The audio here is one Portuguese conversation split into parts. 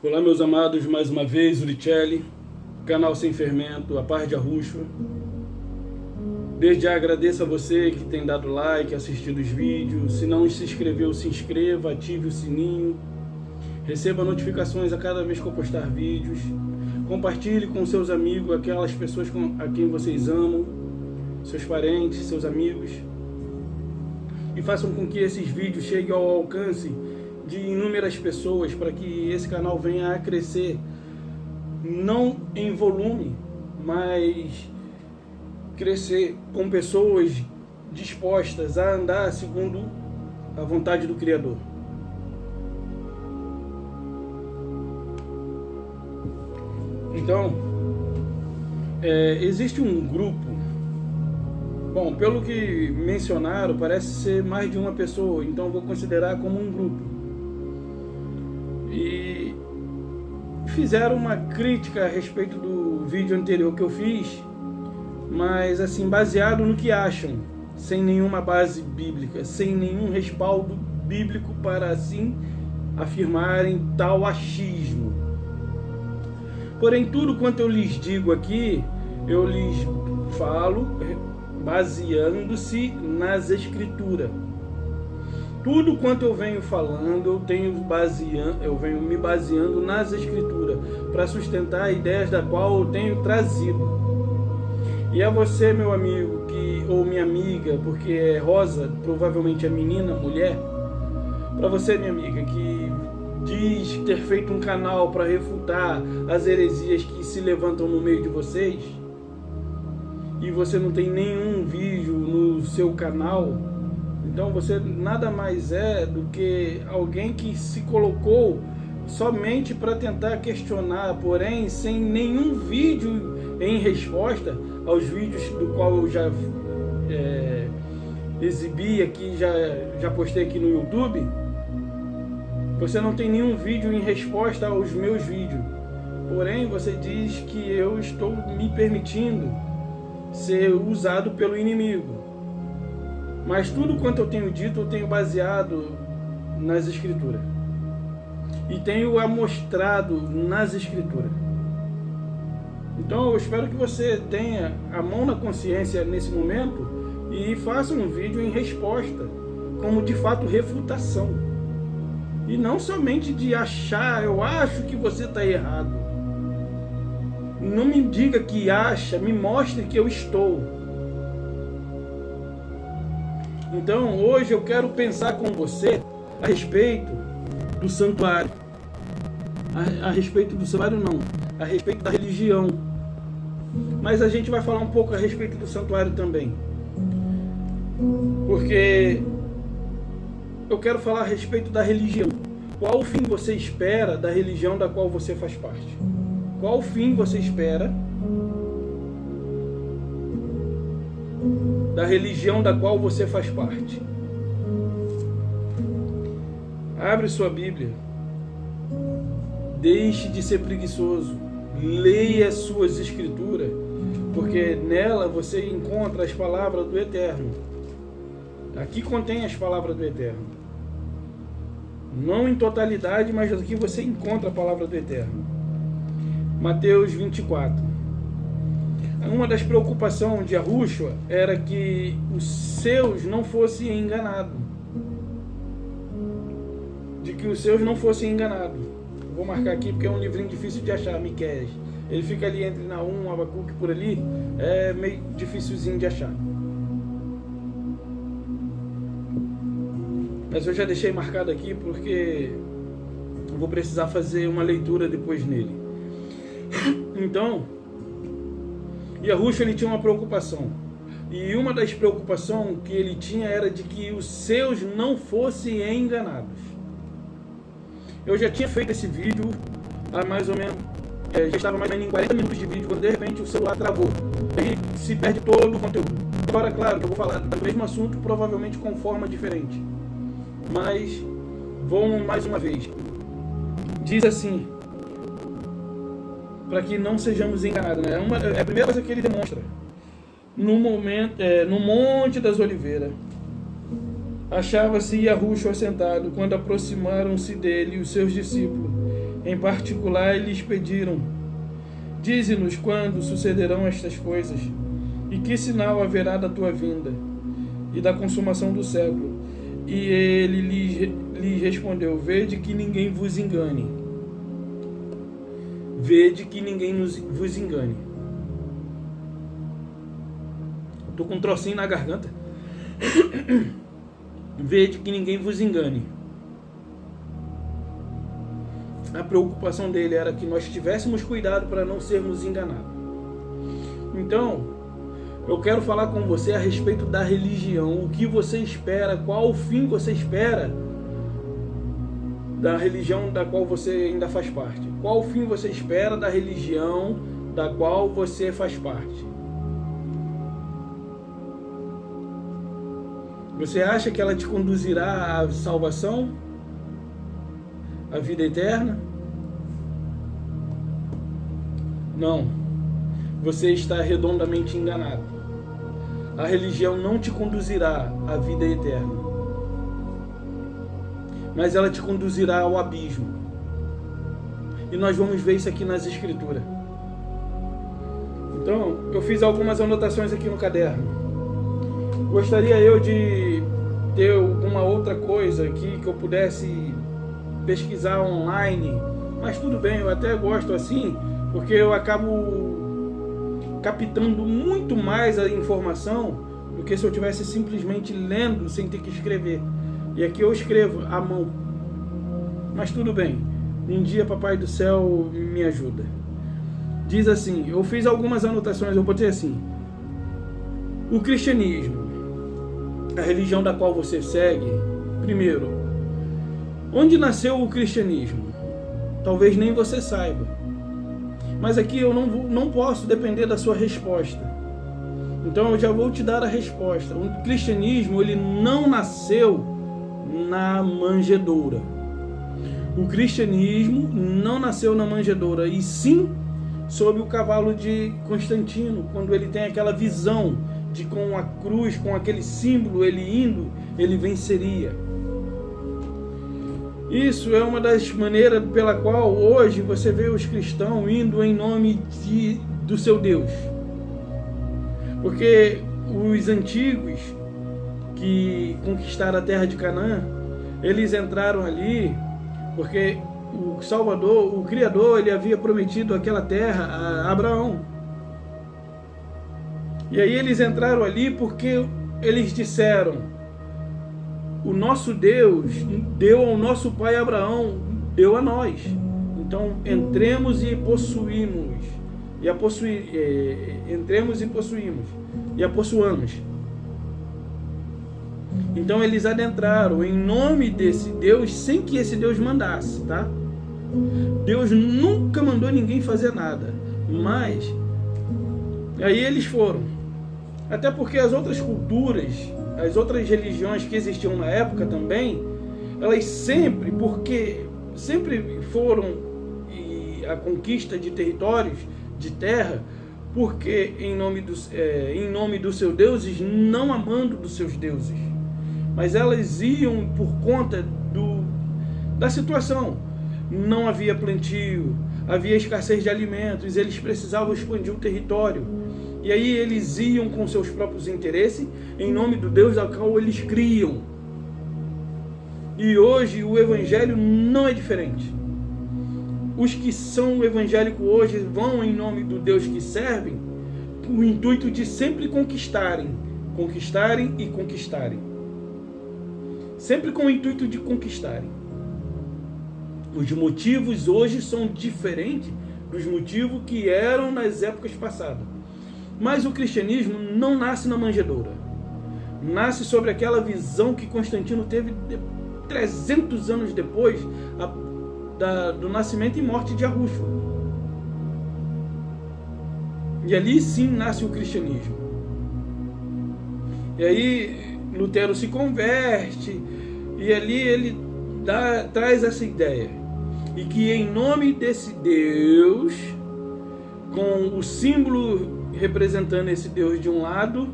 Olá, meus amados, mais uma vez, Uricelli, canal Sem Fermento, a paz de Arruxo. Desde já agradeço a você que tem dado like, assistido os vídeos. Se não se inscreveu, se inscreva, ative o sininho. Receba notificações a cada vez que eu postar vídeos. Compartilhe com seus amigos, aquelas pessoas a quem vocês amam, seus parentes, seus amigos. E façam com que esses vídeos cheguem ao alcance de inúmeras pessoas, para que esse canal venha a crescer, não em volume, mas crescer com pessoas dispostas a andar segundo a vontade do Criador. Então, existe um grupo, bom, pelo que mencionaram, parece ser mais de uma pessoa, então vou considerar como um grupo. E fizeram uma crítica a respeito do vídeo anterior que eu fiz, mas assim, baseado no que acham, sem nenhuma base bíblica, sem nenhum respaldo bíblico para assim afirmarem tal achismo. Porém, tudo quanto eu lhes digo aqui, eu lhes falo baseando-se nas Escrituras. Tudo quanto eu venho falando, eu venho me baseando nas Escrituras, para sustentar ideias da qual eu tenho trazido. E a você, meu amigo, ou minha amiga, porque é Rosa, provavelmente é menina, mulher, para você, minha amiga, que diz ter feito um canal para refutar as heresias que se levantam no meio de vocês, e você não tem nenhum vídeo no seu canal, então você nada mais é do que alguém que se colocou somente para tentar questionar, porém sem nenhum vídeo em resposta aos vídeos do qual eu já exibi aqui, já postei aqui no YouTube. Você não tem nenhum vídeo em resposta aos meus vídeos, porém você diz que eu estou me permitindo ser usado pelo inimigo. Mas tudo quanto eu tenho dito, eu tenho baseado nas Escrituras. E tenho mostrado nas Escrituras. Então eu espero que você tenha a mão na consciência nesse momento e faça um vídeo em resposta, como de fato refutação. E não somente de achar, eu acho que você está errado. Não me diga que acha, me mostre que eu estou. Então, hoje eu quero pensar com você a respeito do santuário. A respeito do santuário não, a respeito da religião. Mas a gente vai falar um pouco a respeito do santuário também. Porque eu quero falar a respeito da religião. Qual o fim você espera da religião da qual você faz parte? Qual o fim você espera da religião da qual você faz parte? Abre sua Bíblia. Deixe de ser preguiçoso. Leia as suas Escrituras, porque nela você encontra as palavras do Eterno. Aqui contém as palavras do Eterno. Não em totalidade, mas aqui você encontra a palavra do Eterno. Mateus 24. Uma das preocupações de Arruxo era que os seus não fossem enganados. De que os seus não fossem enganados. Vou marcar aqui porque é um livrinho difícil de achar, Miqueias. Ele fica ali entre Naum, Abacuque, por ali. É meio dificilzinho de achar. Mas eu já deixei marcado aqui porque eu vou precisar fazer uma leitura depois nele. Então, e Arruxo, ele tinha uma preocupação. E uma das preocupações que ele tinha era de que os seus não fossem enganados. Eu já tinha feito esse vídeo há mais ou menos, já estava mais ou menos em 40 minutos de vídeo, quando de repente o celular travou. Aí se perde todo o conteúdo. Agora, claro, que eu vou falar do mesmo assunto, provavelmente com forma diferente. Mas, vamos mais uma vez. Diz assim, para que não sejamos enganados, né? É a primeira coisa que ele demonstra. No Monte das Oliveiras, achava-se Arruxo assentado quando aproximaram-se dele os seus discípulos Em particular, eles pediram: dize-nos quando sucederão estas coisas, e que sinal haverá da tua vinda e da consumação do século. E ele lhe respondeu: vede que ninguém vos engane. Vede que ninguém vos engane. Estou com um trocinho na garganta. Vede que ninguém vos engane. A preocupação dele era que nós tivéssemos cuidado para não sermos enganados. Então, eu quero falar com você a respeito da religião. O que você espera? Qual o fim você espera da religião da qual você ainda faz parte? Qual o fim você espera da religião da qual você faz parte? Você acha que ela te conduzirá à salvação? À vida eterna? Não. Você está redondamente enganado. A religião não te conduzirá à vida eterna, mas ela te conduzirá ao abismo. E nós vamos ver isso aqui nas Escrituras. Então, eu fiz algumas anotações aqui no caderno. Gostaria eu de ter alguma outra coisa aqui que eu pudesse pesquisar online, mas tudo bem, eu até gosto assim, porque eu acabo captando muito mais a informação do que se eu tivesse simplesmente lendo sem ter que escrever. E aqui eu escrevo à mão. Mas tudo bem, um dia Papai do Céu me ajuda. Diz assim, eu fiz algumas anotações, eu botei assim: o cristianismo, a religião da qual você segue. Primeiro, onde nasceu o cristianismo? Talvez nem você saiba. Mas aqui eu não posso depender da sua resposta. Então eu já vou te dar a resposta. O cristianismo, ele não nasceu na manjedoura. O cristianismo não nasceu na manjedoura, e sim sob o cavalo de Constantino, quando ele tem aquela visão de com a cruz, com aquele símbolo, ele venceria. Isso é uma das maneiras pela qual hoje você vê os cristãos indo em nome do seu Deus. Porque os antigos que conquistaram a terra de Canaã, eles entraram ali porque o Salvador, o Criador, ele havia prometido aquela terra a Abraão. E aí eles entraram ali porque eles disseram: o nosso Deus deu ao nosso pai Abraão, deu a nós. Então entremos e possuímos. Entremos e possuímos. E a possuamos. Então eles adentraram em nome desse Deus sem que esse Deus mandasse, tá? Deus nunca mandou ninguém fazer nada. Mas aí eles foram. Até porque as outras culturas, as outras religiões que existiam na época também, elas sempre foram a conquista de territórios, de terra, porque em nome dos seus deuses, não amando dos seus deuses. Mas elas iam por conta da situação. Não havia plantio, havia escassez de alimentos, eles precisavam expandir o território. E aí eles iam com seus próprios interesses, em nome do Deus ao qual eles criam. E hoje o evangelho não é diferente. Os que são evangélicos hoje vão em nome do Deus que servem, com o intuito de sempre conquistarem e conquistarem. Sempre com o intuito de conquistarem. Os motivos hoje são diferentes dos motivos que eram nas épocas passadas. Mas o cristianismo não nasce na manjedoura. Nasce sobre aquela visão que Constantino teve 300 anos depois do nascimento e morte de Arúcio. E ali sim nasce o cristianismo. E aí Lutero se converte, e ali ele traz essa ideia. E que em nome desse Deus, com o símbolo representando esse Deus de um lado,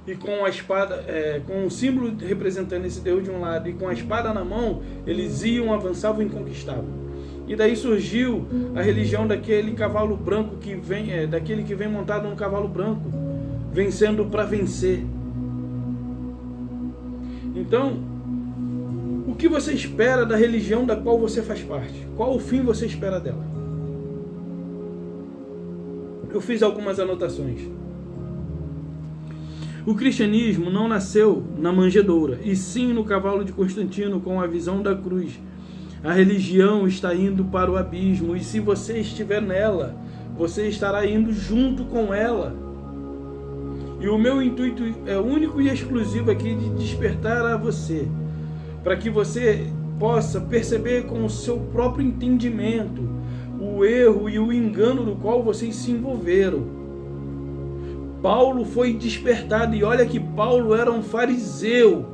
e com a espada, com o símbolo representando esse Deus de um lado, e com a espada na mão, eles iam, avançavam e conquistavam. E daí surgiu a religião daquele cavalo branco que vem, daquele que vem montado num cavalo branco, vencendo para vencer. Então, o que você espera da religião da qual você faz parte? Qual o fim você espera dela? Eu fiz algumas anotações. O cristianismo não nasceu na manjedoura, e sim no cavalo de Constantino, com a visão da cruz. A religião está indo para o abismo, e se você estiver nela, você estará indo junto com ela. E o meu intuito é único e exclusivo aqui de despertar a você, para que você possa perceber com o seu próprio entendimento o erro e o engano no qual vocês se envolveram. Paulo foi despertado, e olha que Paulo era um fariseu,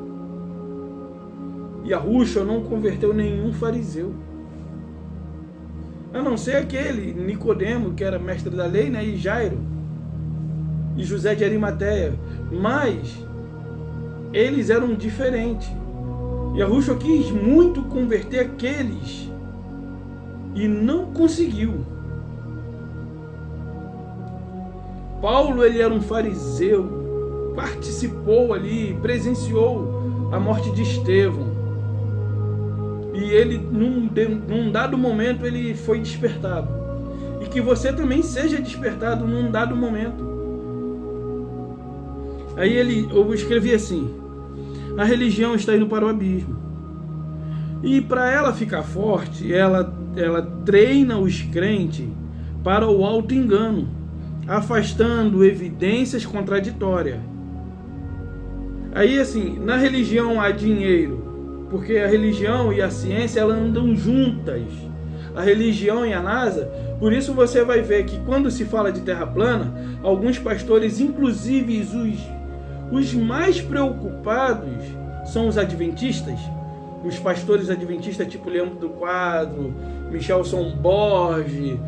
e Yahushua não converteu nenhum fariseu, a não ser aquele Nicodemo, que era mestre da lei, né, e Jairo, e José de Arimateia, mas eles eram diferentes. Yahushua quis muito converter aqueles e não conseguiu. Paulo, ele era um fariseu, participou ali, presenciou a morte de Estevão, e ele num dado momento ele foi despertado, e que você também seja despertado num dado momento. Aí eu escrevi assim: a religião está indo para o abismo, e para ela ficar forte, ela treina os crentes para o auto-engano, afastando evidências contraditórias. Aí assim, na religião há dinheiro, porque a religião e a ciência elas andam juntas, a religião e a NASA. Por isso você vai ver que quando se fala de terra plana, alguns pastores, inclusive os mais preocupados, são os adventistas, os pastores adventistas tipo Leandro do Quadro, Michelson Borges,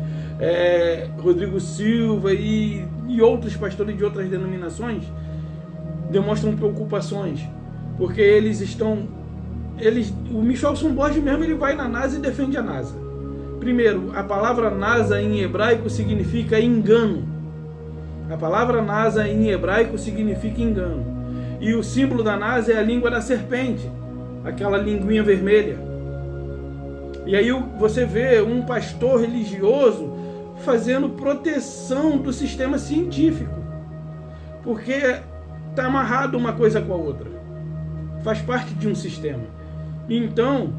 Rodrigo Silva e outros pastores de outras denominações, demonstram preocupações, porque o Michelson Borges mesmo, ele vai na NASA e defende a NASA. Primeiro, a palavra NASA em hebraico significa engano. A palavra NASA em hebraico significa engano. E o símbolo da NASA é a língua da serpente, aquela linguinha vermelha. E aí você vê um pastor religioso fazendo proteção do sistema científico, porque está amarrado uma coisa com a outra, faz parte de um sistema. Então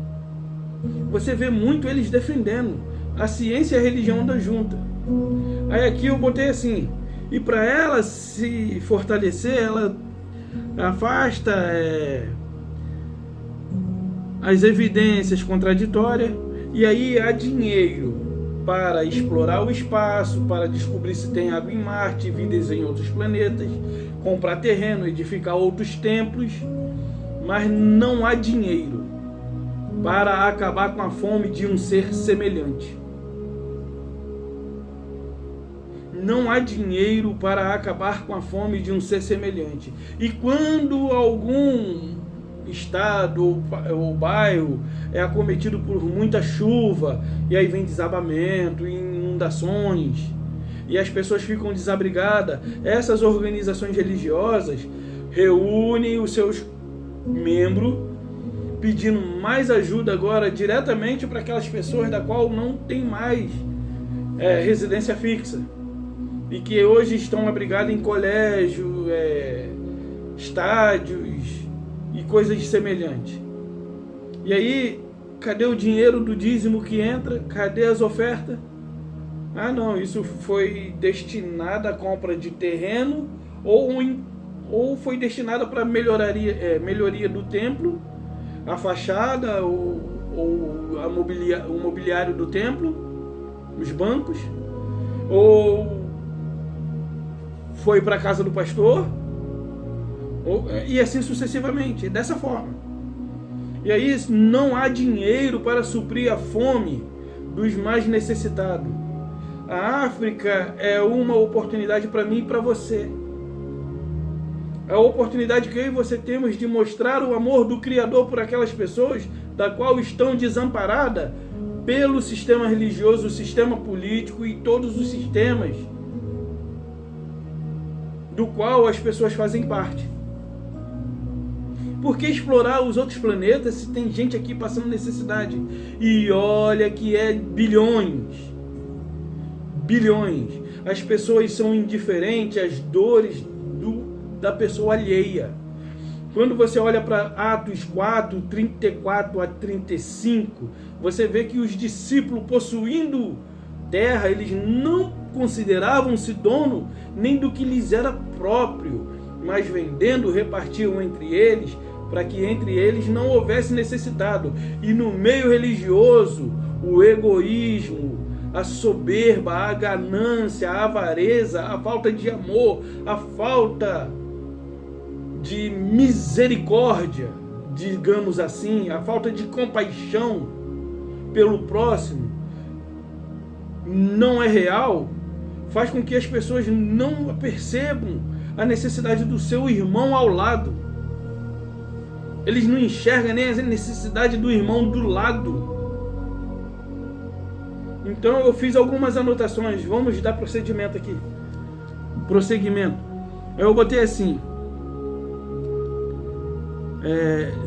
você vê muito eles defendendo a ciência e a religião da junta. Aí aqui eu botei assim: e para ela se fortalecer, ela afasta as evidências contraditórias, e aí há dinheiro para explorar o espaço, para descobrir se tem água em Marte, vidas em outros planetas, comprar terreno, edificar outros templos, mas não há dinheiro para acabar com a fome de um ser semelhante. Não há dinheiro para acabar com a fome de um ser semelhante. E quando algum estado ou bairro é acometido por muita chuva, e aí vem desabamento, inundações, e as pessoas ficam desabrigadas, essas organizações religiosas reúnem os seus membros, pedindo mais ajuda agora diretamente para aquelas pessoas da qual não tem mais residência fixa, e que hoje estão abrigadas em colégios, estádios e coisas semelhantes. E aí, cadê o dinheiro do dízimo que entra? Cadê as ofertas? Ah não, isso foi destinado à compra de terreno, ou foi destinado para melhoria do templo, a fachada, ou o mobiliário do templo, os bancos, ou foi para a casa do pastor, e assim sucessivamente, dessa forma. E aí não há dinheiro para suprir a fome dos mais necessitados. A África é uma oportunidade para mim e para você. A oportunidade que eu e você temos de mostrar o amor do Criador por aquelas pessoas da qual estão desamparadas pelo sistema religioso, o sistema político e todos os sistemas do qual as pessoas fazem parte. Por que explorar os outros planetas se tem gente aqui passando necessidade? E olha que é bilhões. Bilhões. As pessoas são indiferentes às dores da pessoa alheia. Quando você olha para Atos 4, 34 a 35, você vê que os discípulos possuindo terra, eles não consideravam-se dono nem do que lhes era próprio, mas vendendo, repartiam entre eles, para que entre eles não houvesse necessitado. E no meio religioso, o egoísmo, a soberba, a ganância, a avareza, a falta de amor, a falta de misericórdia, digamos assim, a falta de compaixão pelo próximo não é real, faz com que as pessoas não percebam a necessidade do seu irmão ao lado. Eles não enxergam nem a necessidade do irmão do lado. Então eu fiz algumas anotações, vamos dar prosseguimento aqui. Prosseguimento. Eu botei assim: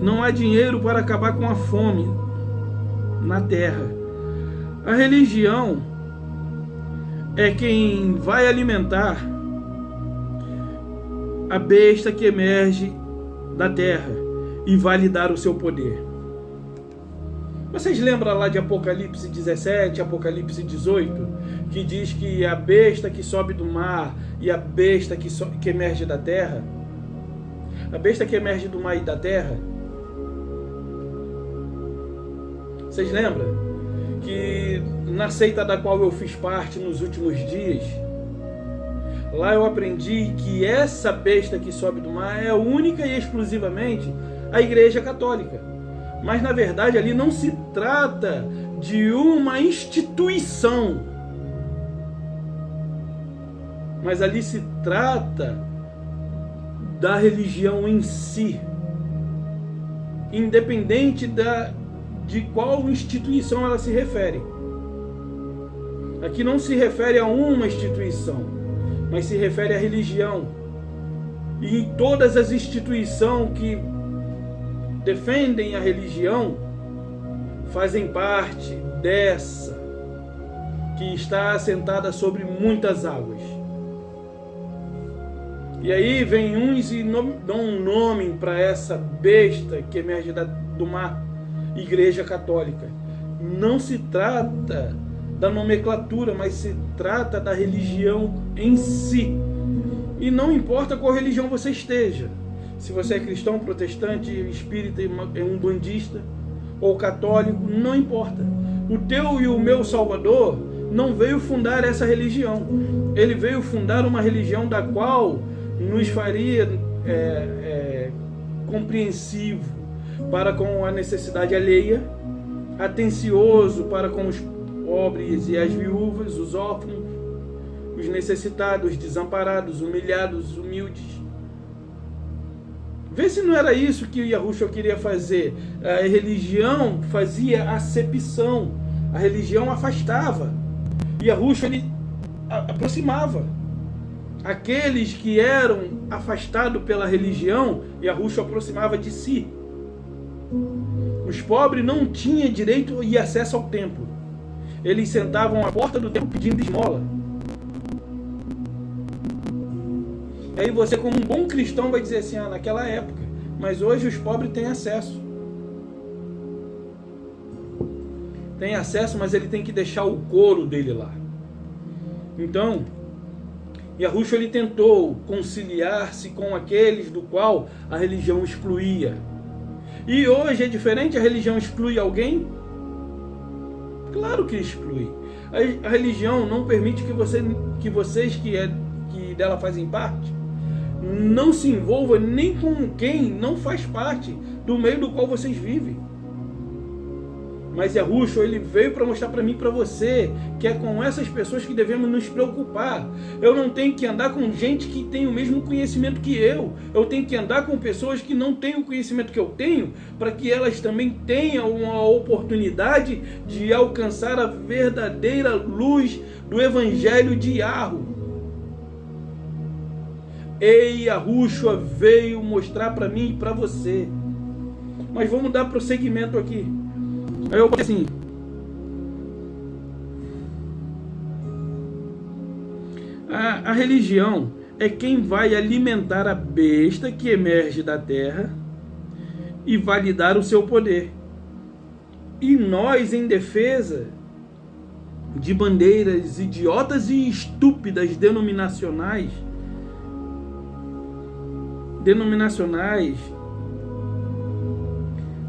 não há dinheiro para acabar com a fome na terra. A religião é quem vai alimentar a besta que emerge da terra e vai lhe dar o seu poder. Vocês lembram lá de Apocalipse 17, Apocalipse 18, que diz que a besta que sobe do mar e a besta que emerge da terra, a besta que emerge do mar e da terra, vocês lembram? Que na seita da qual eu fiz parte nos últimos dias, lá eu aprendi que essa besta que sobe do mar é única e exclusivamente a Igreja Católica. Mas na verdade ali não se trata de uma instituição, mas ali se trata da religião em si, independente de qual instituição ela se refere. Aqui não se refere a uma instituição, mas se refere à religião. E todas as instituições que defendem a religião fazem parte dessa que está assentada sobre muitas águas. E aí vem uns e dão um nome para essa besta que emerge do mar, Igreja Católica. Não se trata da nomenclatura, mas se trata da religião em si. E não importa qual religião você esteja, se você é cristão, protestante, espírita, umbandista ou católico, não importa. O teu e o meu Salvador não veio fundar essa religião. Ele veio fundar uma religião da qual nos faria compreensivo para com a necessidade alheia, atencioso para com os pobres e as viúvas, os órfãos, os necessitados, desamparados, humilhados, humildes. Vê se não era isso que o Yahushua queria fazer. A religião fazia acepção, a religião afastava. Yahushua ele aproximava. Aqueles que eram afastados pela religião, Yahushua aproximava de si. Os pobres não tinham direito e acesso ao templo. Eles sentavam à porta do templo pedindo esmola. E aí você, como um bom cristão, vai dizer assim, naquela época, mas hoje os pobres têm acesso. Tem acesso, mas ele tem que deixar o couro dele lá. Então, Yahushua ele tentou conciliar-se com aqueles do qual a religião excluía. E hoje é diferente? A religião exclui alguém? Claro que exclui. A religião não permite que vocês que dela fazem parte não se envolvam nem com quem não faz parte do meio do qual vocês vivem. Mas Yahushua, ele veio para mostrar para mim e para você que é com essas pessoas que devemos nos preocupar. Eu não tenho que andar com gente que tem o mesmo conhecimento que eu. Eu tenho que andar com pessoas que não têm o conhecimento que eu tenho, para que elas também tenham uma oportunidade de alcançar a verdadeira luz do Evangelho de Yahweh. E Yahushua veio mostrar para mim e para você. Mas vamos dar prosseguimento aqui. Aí eu botei assim: a religião é quem vai alimentar a besta que emerge da terra e vai lhe dar o seu poder. E nós, em defesa de bandeiras idiotas e estúpidas denominacionais,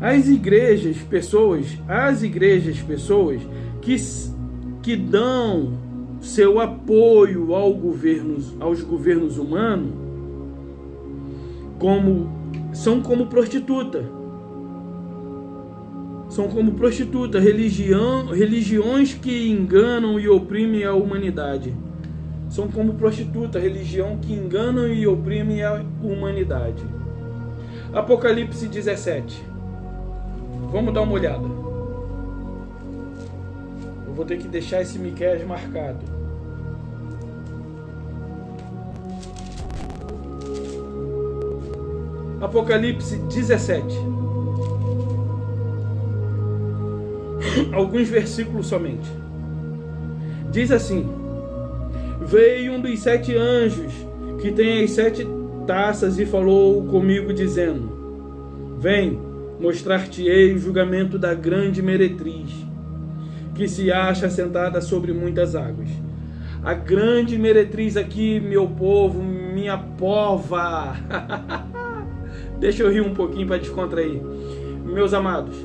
as igrejas, pessoas que dão seu apoio aos governos humanos, são como prostituta. São como prostituta, religiões que enganam e oprimem a humanidade. São como prostituta, religião que enganam e oprimem a humanidade. Apocalipse 17. Vamos dar uma olhada. Eu vou ter que deixar esse Miqueias marcado. Apocalipse 17. Alguns versículos somente. Diz assim: veio um dos 7 anjos que tem as 7 taças e falou comigo dizendo: vem, mostrar-te-ei o julgamento da grande meretriz, que se acha sentada sobre muitas águas. A grande meretriz aqui, meu povo, minha pova. Deixa eu rir um pouquinho para descontrair. Meus amados,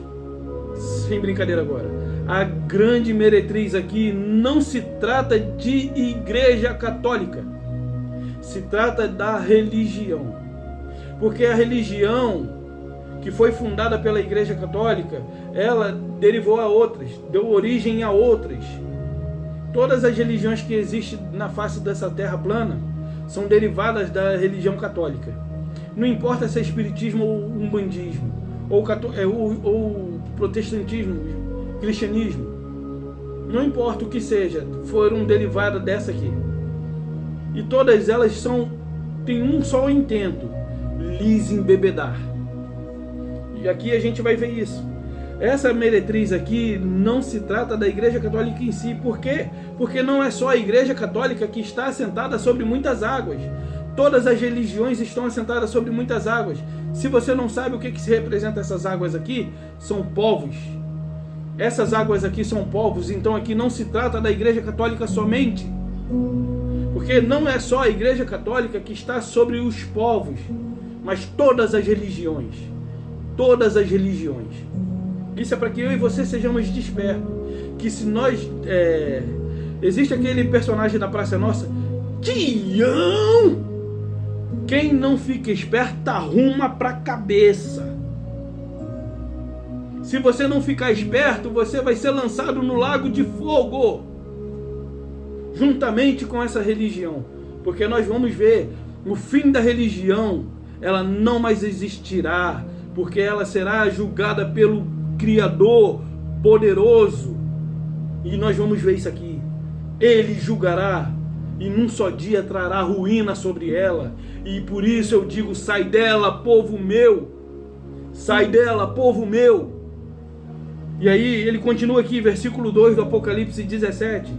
sem brincadeira agora. A grande meretriz aqui não se trata de igreja católica. Se trata da religião. Porque a religião que foi fundada pela Igreja Católica, ela derivou a outras, deu origem a outras. Todas as religiões que existem na face dessa terra plana são derivadas da religião católica. Não importa se é espiritismo ou umbandismo, ou protestantismo, cristianismo. Não importa o que seja, foram derivadas dessa aqui. E todas elas têm um só intento: lhes embebedar. E aqui a gente vai ver isso. Essa meretriz aqui não se trata da Igreja Católica em si. Por quê? Porque não é só a Igreja Católica que está assentada sobre muitas águas. Todas as religiões estão assentadas sobre muitas águas. Se você não sabe o que se representa essas águas aqui, são povos. Essas águas aqui são povos. Então aqui não se trata da Igreja Católica somente. Porque não é só a Igreja Católica que está sobre os povos, mas todas as religiões. Todas as religiões. Isso é para que eu e você sejamos despertos. Que se nós... existe aquele personagem da Praça Nossa, Tião! Quem não fica esperto arruma pra cabeça. Se você não ficar esperto, você vai ser lançado no lago de fogo, juntamente com essa religião. Porque nós vamos ver, no fim da religião, ela não mais existirá, porque ela será julgada pelo Criador poderoso. E nós vamos ver isso aqui. Ele julgará, e num só dia trará ruína sobre ela. E por isso eu digo: sai dela, povo meu. Sai dela, povo meu. E aí ele continua aqui, versículo 2 do Apocalipse 17.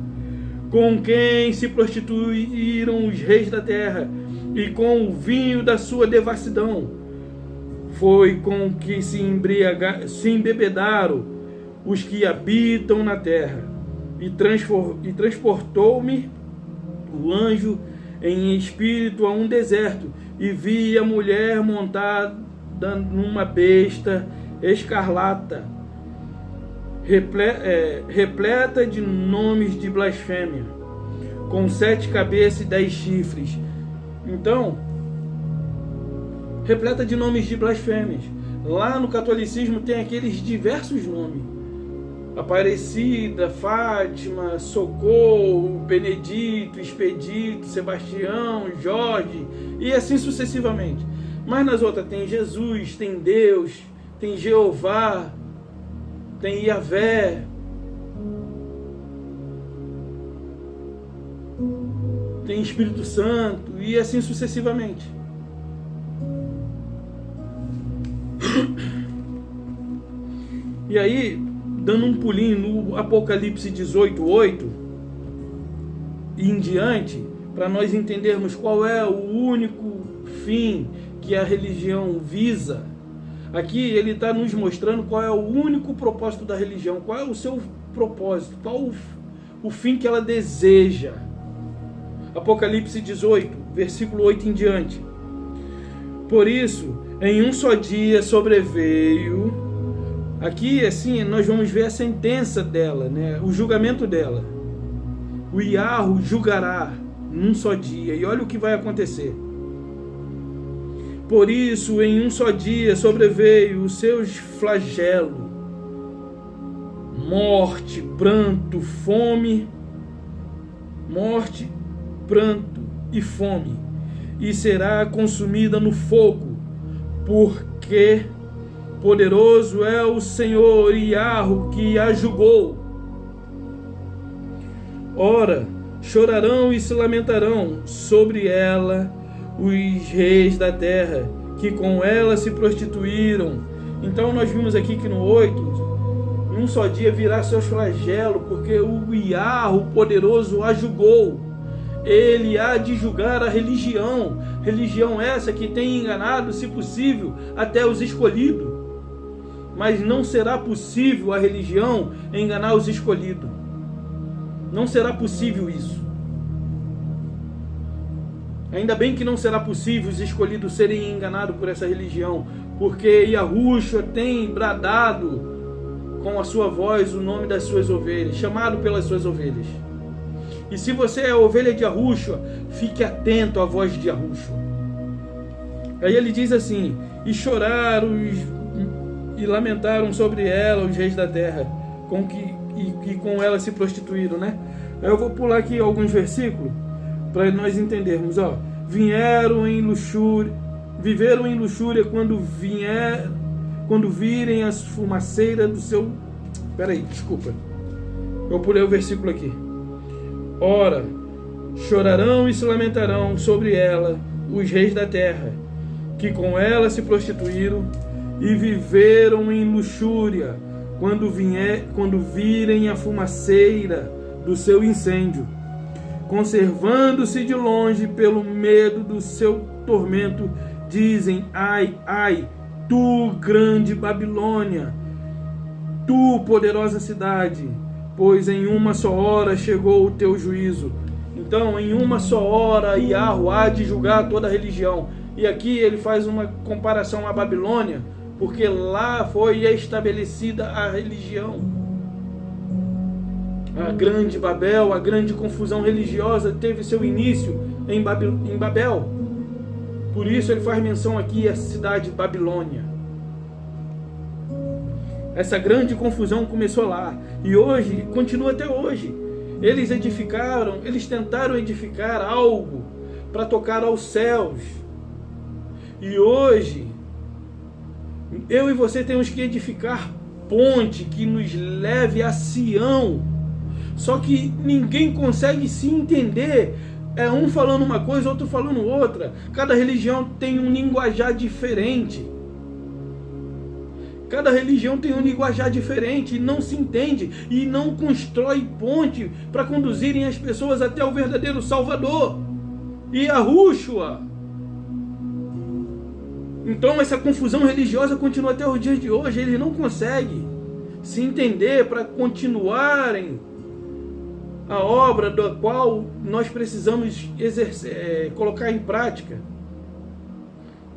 Com quem se prostituíram os reis da terra, e com o vinho da sua devassidão, foi com que se embebedaram os que habitam na terra. E transportou-me o anjo em espírito a um deserto, e vi a mulher montada numa besta escarlata, repleta de nomes de blasfêmia, com 7 cabeças e 10 chifres. Então, repleta de nomes de blasfêmias. Lá no catolicismo tem aqueles diversos nomes. Aparecida, Fátima, Socorro, Benedito, Expedito, Sebastião, Jorge e assim sucessivamente. Mas nas outras tem Jesus, tem Deus, tem Jeová, tem Yahvé, tem Espírito Santo e assim sucessivamente. E aí, dando um pulinho no Apocalipse 18:8 e em diante, para nós entendermos qual é o único fim que a religião visa. Aqui ele está nos mostrando qual é o único propósito da religião, qual é o seu propósito, qual o fim que ela deseja. Apocalipse 18, versículo 8 em diante. Por isso, em um só dia sobreveio. Aqui, assim, nós vamos ver a sentença dela, né? O julgamento dela. O Iarro julgará num só dia. E olha o que vai acontecer. Por isso, em um só dia sobreveio os seus flagelos: morte, pranto, fome, morte, pranto e fome, e será consumida no fogo, porque poderoso é o Senhor Iarro que a julgou. Ora, chorarão e se lamentarão sobre ela os reis da terra, que com ela se prostituíram. Então nós vimos aqui que no 8, em um só dia virá seus flagelos, porque o Iarro poderoso a julgou. Ele há de julgar a religião, religião essa que tem enganado, se possível, até os escolhidos. Mas não será possível a religião enganar os escolhidos. Não será possível isso. Ainda bem que não será possível os escolhidos serem enganados por essa religião, porque Yahushua tem bradado com a sua voz o nome das suas ovelhas, chamado pelas suas ovelhas. E se você é ovelha de Yahushua, fique atento à voz de Yahushua. Aí ele diz assim: e choraram e lamentaram sobre ela os reis da terra, que com ela se prostituíram, né? Eu vou pular aqui alguns versículos para nós entendermos, ó. Viveram em luxúria quando virem as fumaceiras do seu... Peraí, desculpa. Eu pulei o versículo aqui. Ora, chorarão e se lamentarão sobre ela os reis da terra, que com ela se prostituíram e viveram em luxúria, quando virem a fumaceira do seu incêndio, conservando-se de longe pelo medo do seu tormento, dizem: ai, ai, tu grande Babilônia, tu poderosa cidade, pois em uma só hora chegou o teu juízo. Então, em uma só hora, Iarro há de julgar toda a religião. E aqui ele faz uma comparação à Babilônia, porque lá foi estabelecida a religião. A grande Babel, a grande confusão religiosa teve seu início em Babel. Por isso ele faz menção aqui à cidade Babilônia. Essa grande confusão começou lá e hoje, continua até hoje. Eles tentaram edificar algo para tocar aos céus. E hoje, eu e você temos que edificar ponte que nos leve a Sião. Só que ninguém consegue se entender. É um falando uma coisa, outro falando outra. Cada religião tem um linguajar diferente. Cada religião tem um linguajar diferente e não se entende e não constrói ponte para conduzirem as pessoas até o verdadeiro Salvador, Yahushua. Então essa confusão religiosa continua até os dias de hoje. Eles não conseguem se entender para continuarem a obra da qual nós precisamos colocar em prática.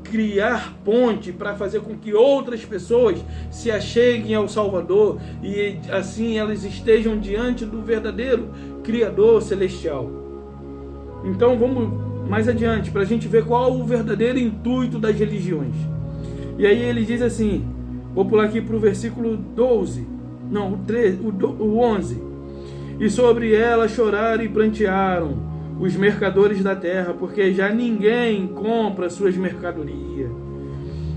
Criar ponte para fazer com que outras pessoas se acheguem ao Salvador e assim elas estejam diante do verdadeiro Criador Celestial. Então vamos mais adiante para a gente ver qual o verdadeiro intuito das religiões. E aí ele diz assim, vou pular aqui para o versículo 12. Não, o 11. E sobre ela choraram e prantearam os mercadores da terra, porque já ninguém compra suas mercadorias.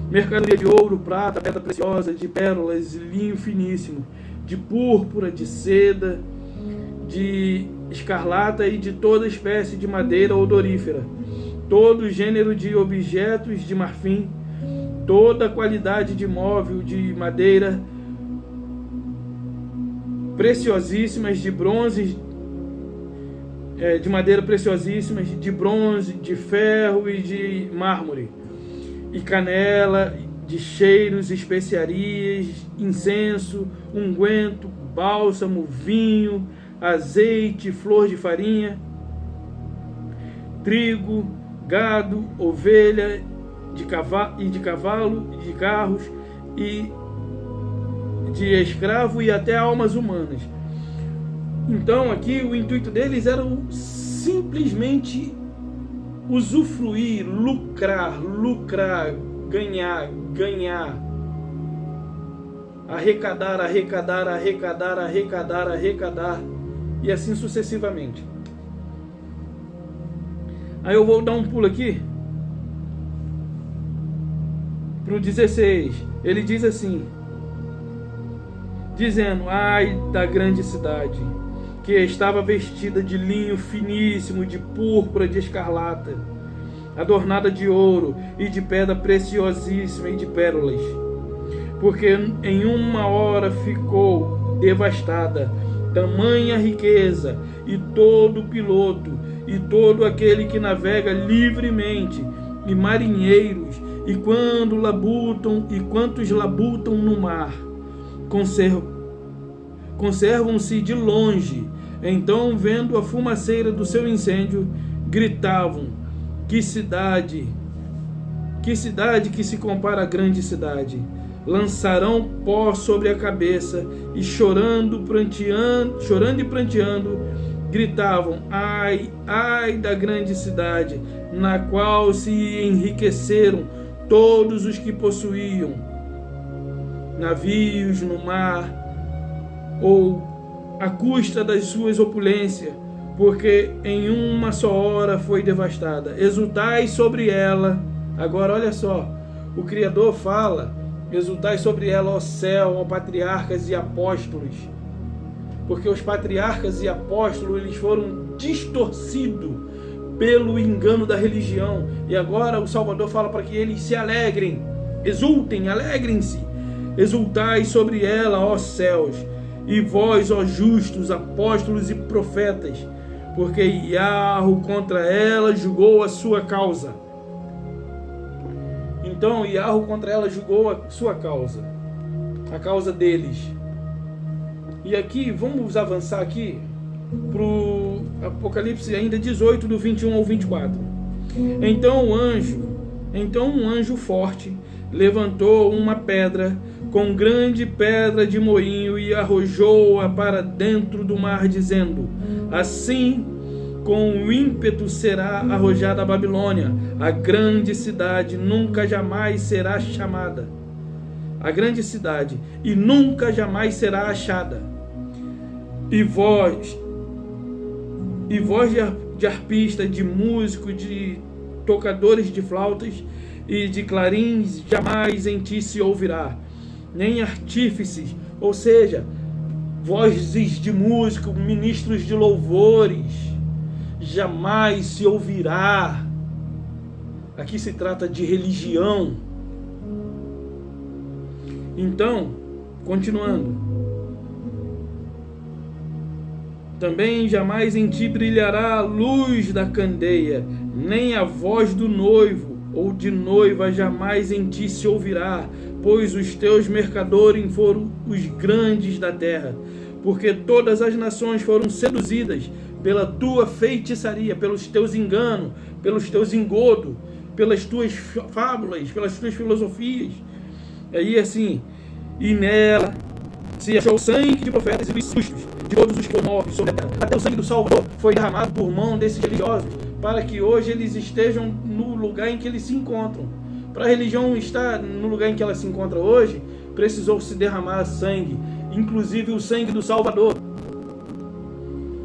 Mercadoria de ouro, prata, pedra preciosa, de pérolas, linho finíssimo, de púrpura, de seda, de escarlata e de toda espécie de madeira odorífera, todo gênero de objetos de marfim, toda qualidade de móvel de madeira preciosíssimas, de bronze, de madeira preciosíssimas, de bronze, de ferro e de mármore, e canela, de cheiros, especiarias, incenso, unguento, bálsamo, vinho, azeite, flor de farinha, trigo, gado, ovelha, de cavalo, de carros e de escravo e até almas humanas. Então aqui o intuito deles era simplesmente usufruir, lucrar, ganhar, arrecadar e assim sucessivamente. Aí eu vou dar um pulo aqui para o 16. Ele diz assim, dizendo: ai da grande cidade, que estava vestida de linho finíssimo, de púrpura, de escarlata, adornada de ouro e de pedra preciosíssima e de pérolas, porque em uma hora ficou devastada tamanha riqueza, e todo piloto, e todo aquele que navega livremente, e marinheiros, e quantos labutam no mar, conservam-se de longe. Então, vendo a fumaceira do seu incêndio, gritavam: que cidade que se compara à grande cidade! Lançarão pó sobre a cabeça, e chorando e pranteando, gritavam: ai, ai da grande cidade, na qual se enriqueceram todos os que possuíam navios no mar, ou à custa das suas opulências, porque em uma só hora foi devastada. Exultai sobre ela. Agora olha só, o Criador fala: exultai sobre ela, ó céu, ó patriarcas e apóstolos, porque os patriarcas e apóstolos eles foram distorcidos pelo engano da religião, e agora o Salvador fala para que eles se alegrem, exultem, alegrem-se. Exultai sobre ela, ó céus, e vós, ó justos, apóstolos e profetas, porque Iarro contra ela julgou a sua causa. Então Iarro contra ela julgou a sua causa, a causa deles. E aqui, vamos avançar aqui para o Apocalipse ainda 18, do 21 ao 24. Então um anjo forte levantou uma pedra, com grande pedra de moinho, e arrojou-a para dentro do mar, dizendo: assim, com o ímpeto será arrojada a Babilônia, a grande cidade, nunca jamais será chamada. A grande cidade, e nunca jamais será achada. E voz de arpista, de músico, de tocadores de flautas e de clarins, jamais em ti se ouvirá, nem artífices, ou seja, vozes de músico, ministros de louvores, jamais se ouvirá. Aqui se trata de religião. Então, continuando, também jamais em ti brilhará a luz da candeia, nem a voz do noivo ou de noiva jamais em ti se ouvirá, pois os teus mercadores foram os grandes da terra, porque todas as nações foram seduzidas pela tua feitiçaria, pelos teus enganos, pelos teus engodos, pelas tuas fábulas, pelas tuas filosofias. Aí assim, e nela se achou sangue de profetas e dos justos, de todos os que foram mortos sobre a terra. Até o sangue do Salvador foi derramado por mão desses religiosos, para que hoje eles estejam no lugar em que eles se encontram. Para a religião estar no lugar em que ela se encontra hoje, precisou se derramar sangue. inclusive o sangue do Salvador.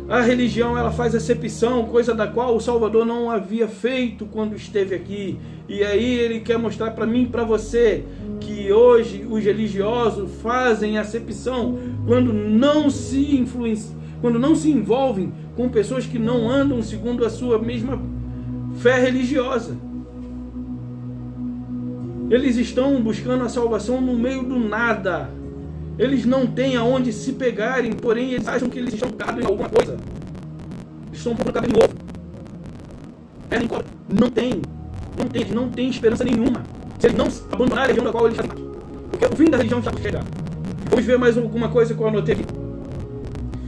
A religião, ela faz acepção, coisa da qual o Salvador não havia feito quando esteve aqui. E aí ele quer mostrar para mim e para você que hoje os religiosos fazem acepção quando não se envolvem com pessoas que não andam segundo a sua mesma fé religiosa. Eles estão buscando a salvação no meio do nada. Eles não têm aonde se pegarem, porém eles acham que eles estão focados em alguma coisa. Eles estão focados em ovo. Não tem. Eles não têm esperança nenhuma. Se eles não abandonarem a religião da qual eles estão. Porque o fim da religião está por chegar. Vamos ver mais alguma coisa que eu anotei aqui.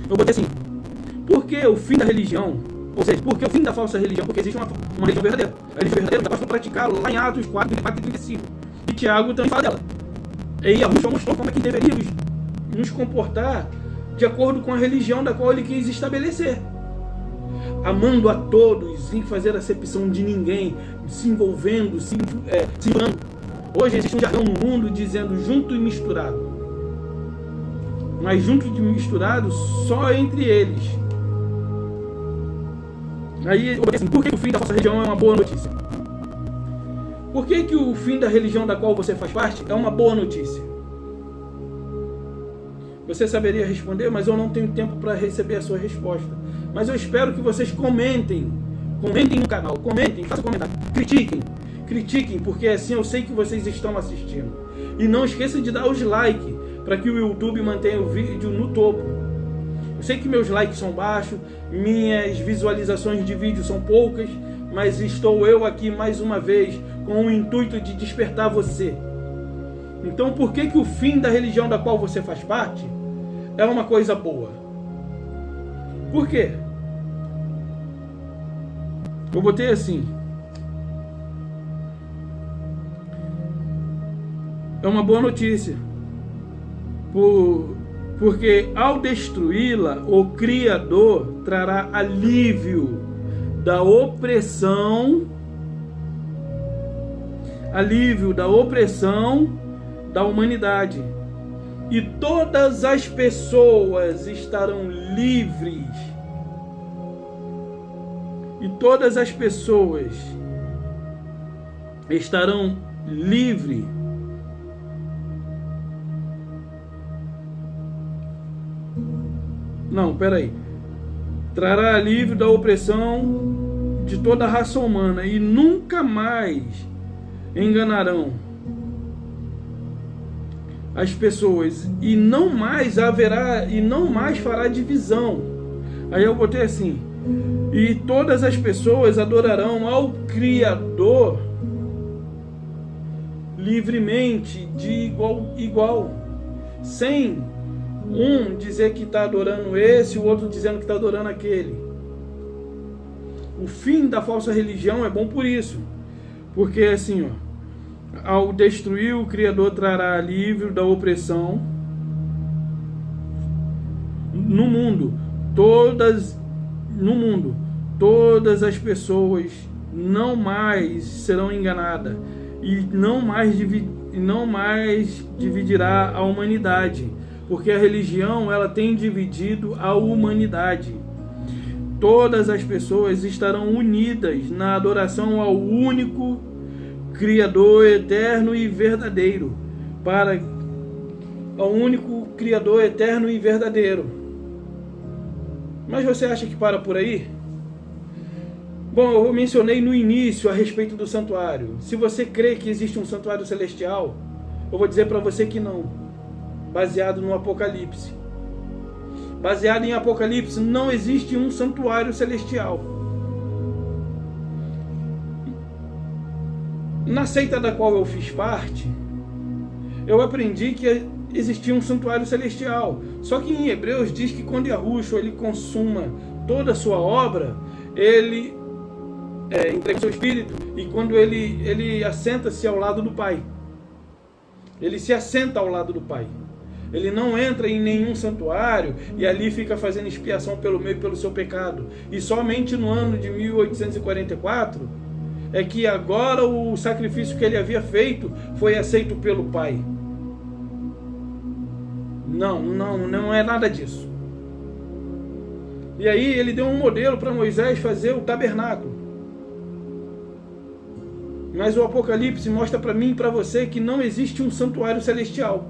Eu botei assim. Por que o fim da religião? Ou seja, por que o fim da falsa religião? Porque existe uma religião verdadeira. A religião verdadeira está para praticar lá em Atos 4, 24 e 35. E Tiago também fala dela. E Yahushua mostrou como é que deveríamos nos comportar de acordo com a religião da qual ele quis estabelecer. Amando a todos, sem fazer acepção de ninguém, se envolvendo, se envolvendo. Hoje existe um jargão no mundo dizendo junto e misturado. Mas junto e misturado só entre eles. Aí, assim, por que o fim da falsa religião é uma boa notícia? Por que o fim da religião da qual você faz parte é uma boa notícia? Você saberia responder, mas eu não tenho tempo para receber a sua resposta. Mas eu espero que vocês comentem. Comentem no canal, comentem, façam comentário. Critiquem, porque assim eu sei que vocês estão assistindo. E não esqueça de dar os likes, para que o YouTube mantenha o vídeo no topo. Eu sei que meus likes são baixos, minhas visualizações de vídeo são poucas, mas estou eu aqui mais uma vez com o intuito de despertar você. Então por que o fim da religião da qual você faz parte é uma coisa boa? Por quê? Eu botei assim. É uma boa notícia. Porque ao destruí-la, o Criador trará alívio da opressão da humanidade. E todas as pessoas estarão livres. E todas as pessoas estarão livres. Não, peraí. Trará alívio da opressão de toda a raça humana e nunca mais enganarão as pessoas e não mais fará divisão. Aí eu botei assim: e todas as pessoas adorarão ao Criador livremente, de igual, sem um dizer que está adorando esse, o outro dizendo que está adorando aquele. O fim da falsa religião é bom por isso, porque assim, ó, ao destruir, o Criador trará alívio da opressão no mundo. Todas as pessoas não mais serão enganadas e não mais dividirá a humanidade, porque a religião ela tem dividido a humanidade. Todas as pessoas estarão unidas na adoração ao único Criador eterno e verdadeiro, ao único Criador eterno e verdadeiro. Mas você acha que para por aí? Bom, eu mencionei no início a respeito do santuário. Se você crê que existe um santuário celestial, eu vou dizer para você que não. Baseado no Apocalipse. Baseado em Apocalipse, não existe um santuário celestial. Na seita da qual eu fiz parte, eu aprendi que existia um santuário celestial. Só que em Hebreus diz que quando Yahushua ele consuma toda a sua obra, ele entrega o seu espírito, e quando ele assenta-se ao lado do Pai. Ele se assenta ao lado do Pai. Ele não entra em nenhum santuário e ali fica fazendo expiação pelo meu e pelo seu pecado. E somente no ano de 1844 é que agora o sacrifício que ele havia feito foi aceito pelo Pai. Não é nada disso. E aí ele deu um modelo para Moisés fazer o tabernáculo. Mas o Apocalipse mostra para mim e para você que não existe um santuário celestial.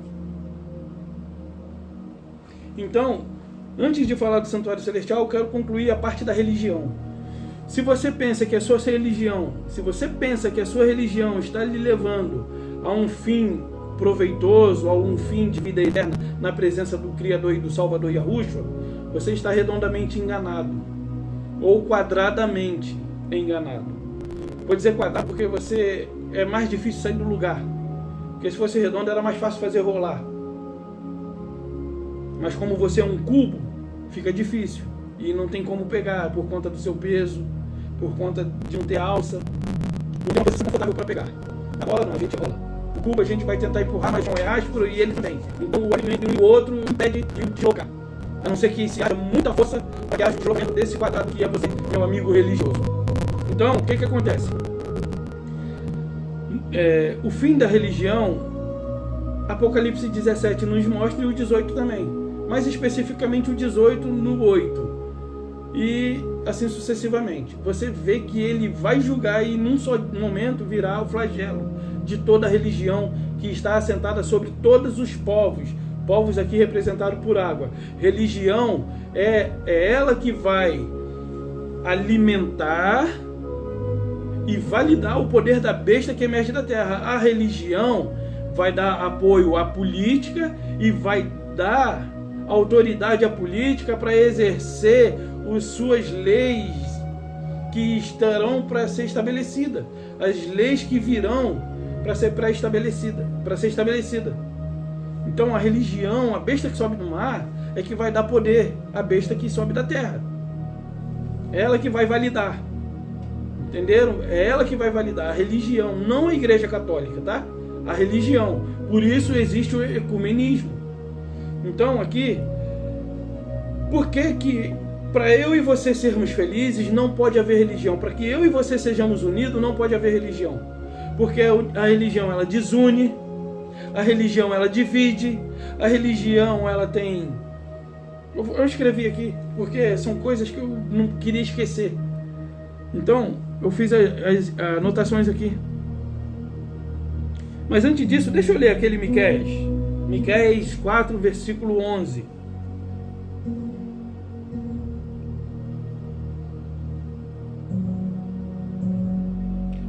Então, antes de falar do santuário celestial, eu quero concluir a parte da religião. Se você pensa que a sua religião está lhe levando a um fim proveitoso, a um fim de vida eterna na presença do Criador e do Salvador Yahushua, você está redondamente enganado, ou quadradamente enganado. Vou dizer quadrado porque você é mais difícil sair do lugar, porque se fosse redondo era mais fácil fazer rolar. Mas como você é um cubo, fica difícil e não tem como pegar por conta do seu peso, por conta de não ter alça, não tem uma posição confortável para pegar. A bola não, a gente rola. O cubo a gente vai tentar empurrar, mas não é áspero e ele também. Então o alimento de um e o outro impede de deslocar. A não ser que se haja muita força para que haja o deslocamento desse quadrado que é você, meu amigo religioso. Então, o que acontece? O fim da religião, Apocalipse 17 nos mostra e o 18 também. Mais especificamente o 18 no 8. E assim sucessivamente. Você vê que ele vai julgar e num só momento virá o flagelo de toda a religião que está assentada sobre todos os povos. Povos aqui representados por água. Religião é ela que vai alimentar e validar o poder da besta que emerge da terra. A religião vai dar apoio à política e vai dar autoridade à política para exercer as suas leis que estarão para ser estabelecidas, as leis que virão para ser estabelecida. Então a religião, a besta que sobe do mar, é que vai dar poder à besta que sobe da terra. É ela que vai validar. Entenderam? É ela que vai validar a religião, não a Igreja Católica, tá? A religião. Por isso existe o ecumenismo. Então aqui, por que para eu e você sermos felizes não pode haver religião? Para que eu e você sejamos unidos não pode haver religião. Porque a religião ela desune, a religião ela divide, a religião ela tem... Eu escrevi aqui, porque são coisas que eu não queria esquecer. Então, eu fiz as anotações aqui. Mas antes disso, deixa eu ler aquele Miqueias. Miqueias 4, versículo 11.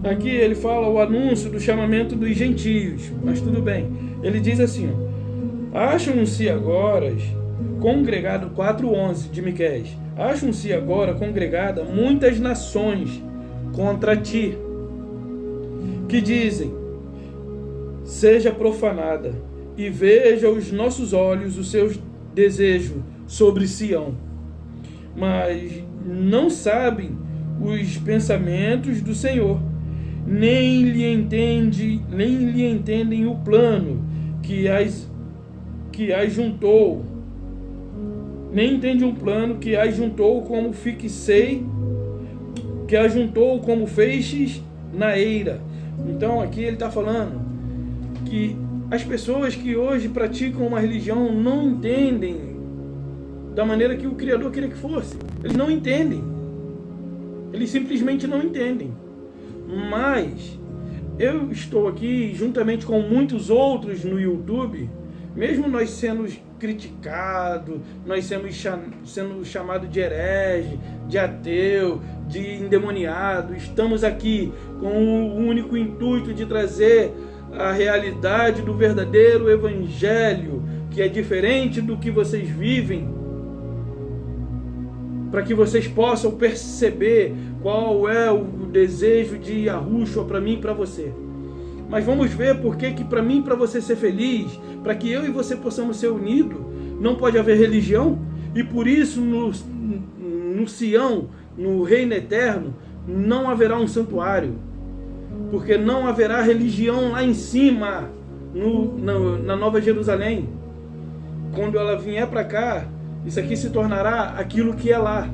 Aqui ele fala o anúncio do chamamento dos gentios, mas tudo bem. Ele diz assim, acham-se agora congregado 4:11 de Miqueias. Acham-se agora congregada muitas nações contra ti, que dizem, seja profanada, e veja os nossos olhos os seus desejos sobre Sião, mas não sabem os pensamentos do Senhor, nem lhe entendem o plano que as juntou, nem entende um plano que as juntou como fixei, que as juntou como feixes na eira. Então aqui ele está falando que as pessoas que hoje praticam uma religião não entendem da maneira que o Criador queria que fosse. Eles não entendem. Eles simplesmente não entendem. Mas eu estou aqui juntamente com muitos outros no YouTube, mesmo nós sendo criticados, nós sendo chamados de herege, de ateu, de endemoniado, estamos aqui com o único intuito de trazer a realidade do verdadeiro evangelho, que é diferente do que vocês vivem, para que vocês possam perceber qual é o desejo de Yahushua para mim e para você. Mas vamos ver por que para mim e para você ser feliz, para que eu e você possamos ser unidos, não pode haver religião, e por isso no Sião, no reino eterno, não haverá um santuário, porque não haverá religião lá em cima, na Nova Jerusalém. Quando ela vier para cá, isso aqui se tornará aquilo que é lá.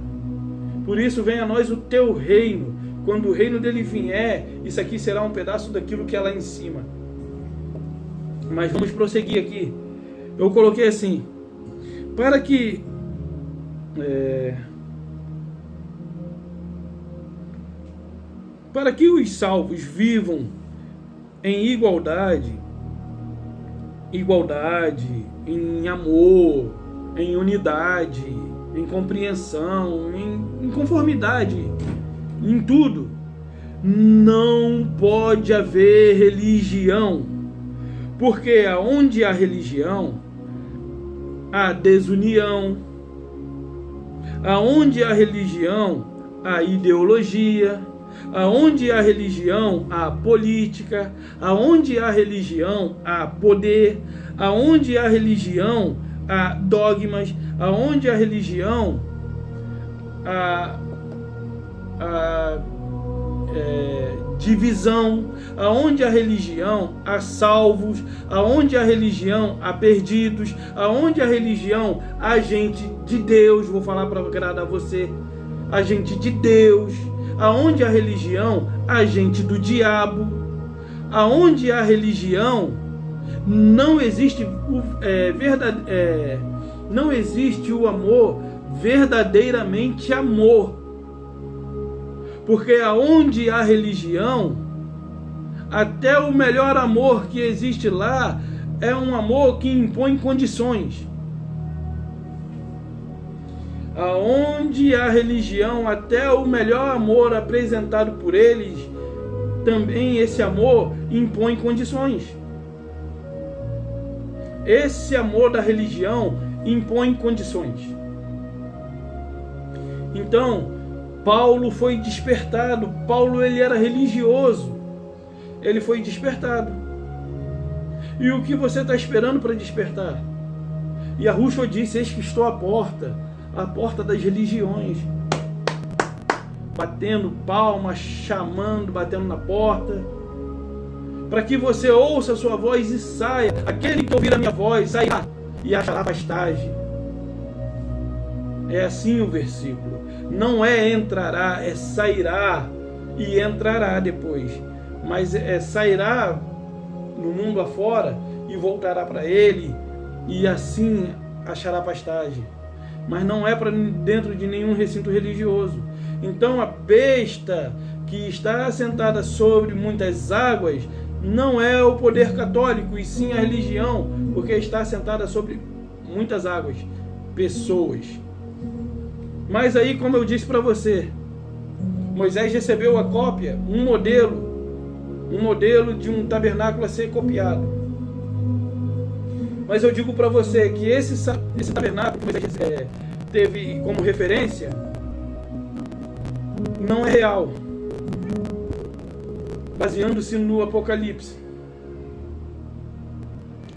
Por isso vem a nós o teu reino. Quando o reino dele vier, isso aqui será um pedaço daquilo que é lá em cima. Mas vamos prosseguir aqui. Eu coloquei assim, para que os salvos vivam em igualdade, em amor, em unidade, em compreensão, em conformidade, em tudo, não pode haver religião, porque aonde há religião, há desunião, aonde há religião, há ideologia, aonde há religião, há política, aonde há religião, há poder, aonde há religião, há dogmas, aonde há religião, há divisão, aonde há religião, há salvos, aonde há religião, há perdidos, aonde há religião, há gente de Deus, vou falar para agradar você, há gente de Deus, aonde há religião, há gente do diabo, aonde há religião, não existe não existe o amor verdadeiramente amor. Porque aonde há religião, até o melhor amor que existe lá é um amor que impõe condições. Aonde há religião, até o melhor amor apresentado por eles, também esse amor impõe condições. Esse amor da religião impõe condições. Então, Paulo foi despertado. Paulo, ele era religioso. Ele foi despertado. E o que você está esperando para despertar? E Yahushua disse: eis que estou à porta das religiões. Batendo palmas, chamando, batendo na porta, para que você ouça a sua voz e saia. Aquele que ouvir a minha voz sairá e achará pastagem. É assim o versículo. Não é entrará, é sairá e entrará depois. Mas sairá no mundo afora e voltará para ele e assim achará pastagem. Mas não é para dentro de nenhum recinto religioso. Então a besta que está assentada sobre muitas águas não é o poder católico, e sim a religião, porque está assentada sobre muitas águas, pessoas. Mas aí, como eu disse para você, Moisés recebeu a cópia, um modelo de um tabernáculo a ser copiado. Mas eu digo para você que esse tabernáculo que Moisés teve como referência não é real, baseando-se no Apocalipse.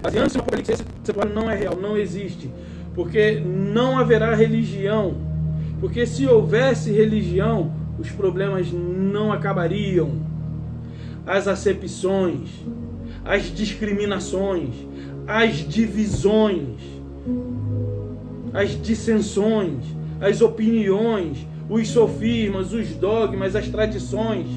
Baseando-se no Apocalipse, esse tabernáculo não é real, não existe, porque não haverá religião. Porque se houvesse religião, os problemas não acabariam. As acepções, as discriminações, as divisões, as dissensões, as opiniões, os sofismas, os dogmas, as tradições.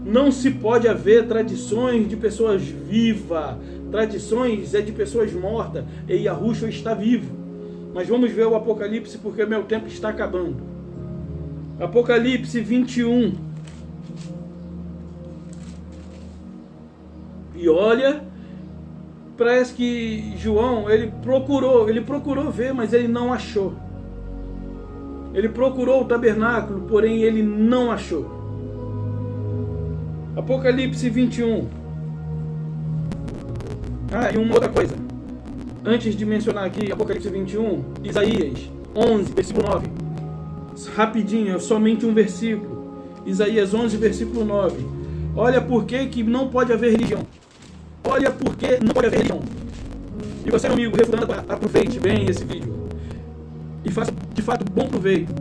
Não se pode haver tradições de pessoas vivas. Tradições é de pessoas mortas. E Yahushua está vivo. Mas vamos ver o Apocalipse, porque meu tempo está acabando. Apocalipse 21. E olha, parece que João, ele procurou ver, mas ele não achou. Ele procurou o tabernáculo, porém ele não achou. Apocalipse 21. E uma outra coisa. Antes de mencionar aqui Apocalipse 21, Isaías 11, versículo 9. Rapidinho, é somente um versículo. Isaías 11, versículo 9. Olha por que não pode haver religião. Olha por que não pode haver religião. E você, meu amigo, refutando, aproveite bem esse vídeo. E faça, de fato, bom proveito.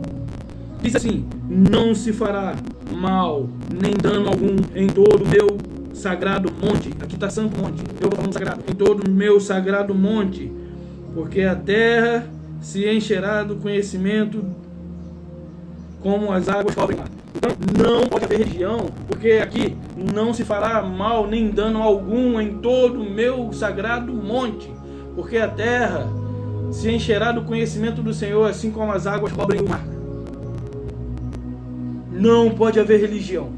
Diz assim: não se fará mal, nem dano algum em todo o meu sagrado monte. Aqui está santo monte. Eu vou falando sagrado. Em todo o meu sagrado monte. Porque a terra se encherá do conhecimento como as águas cobrem lá. Então não pode haver religião, porque aqui não se fará mal nem dano algum em todo o meu sagrado monte. Porque a terra se encherá do conhecimento do Senhor, assim como as águas cobrem o mar. Não pode haver religião,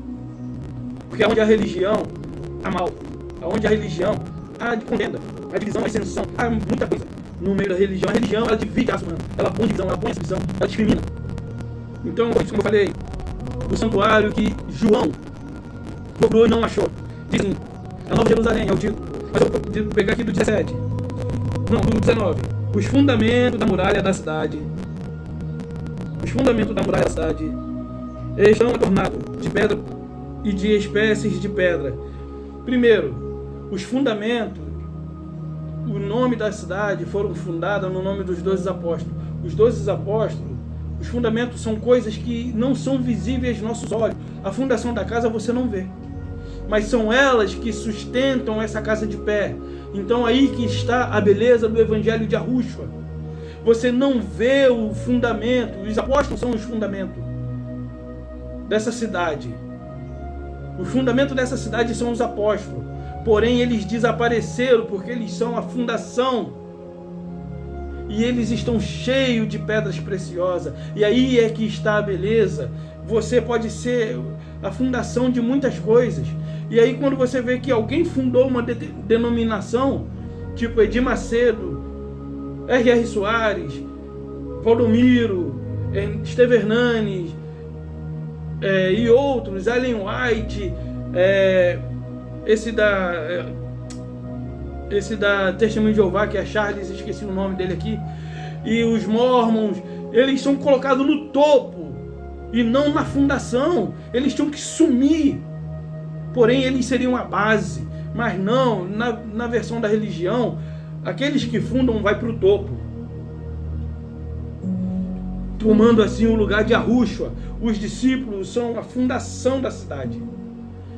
porque onde há religião, há mal. Onde há religião, há contenda, há divisão, há dissensão, há muita coisa no meio da religião. A religião, ela divide a raça humana, ela põe divisão, ela põe divisão, ela discrimina. Então, como eu falei, o santuário que João procurou e não achou, diz assim, a Nova Jerusalém, eu digo, mas eu vou pegar aqui do 17, não, do 19, os fundamentos da muralha da cidade, estão adornados de pedra e de espécies de pedra. Primeiro, os fundamentos, o nome da cidade foram fundados no nome dos 12 apóstolos. Os 12 apóstolos, os fundamentos são coisas que não são visíveis aos nossos olhos. A fundação da casa você não vê, mas são elas que sustentam essa casa de pé. Então aí que está a beleza do Evangelho de Yahushua. Você não vê o fundamento, os apóstolos são os fundamentos dessa cidade. O fundamento dessa cidade são os apóstolos. Porém, eles desapareceram porque eles são a fundação. E eles estão cheios de pedras preciosas. E aí é que está a beleza. Você pode ser a fundação de muitas coisas. E aí quando você vê que alguém fundou uma denominação, tipo Edir Macedo, R.R. Soares, Valdomiro, Esteve Hernanes, e outros, Ellen White, esse da Testemunho de Jeová, que é Charles, esqueci o nome dele aqui, e os Mormons, eles são colocados no topo e não na fundação. Eles tinham que sumir, porém eles seriam a base, mas não, na versão da religião, aqueles que fundam vai para o topo, tomando assim o lugar de Yahushua. Os discípulos são a fundação da cidade.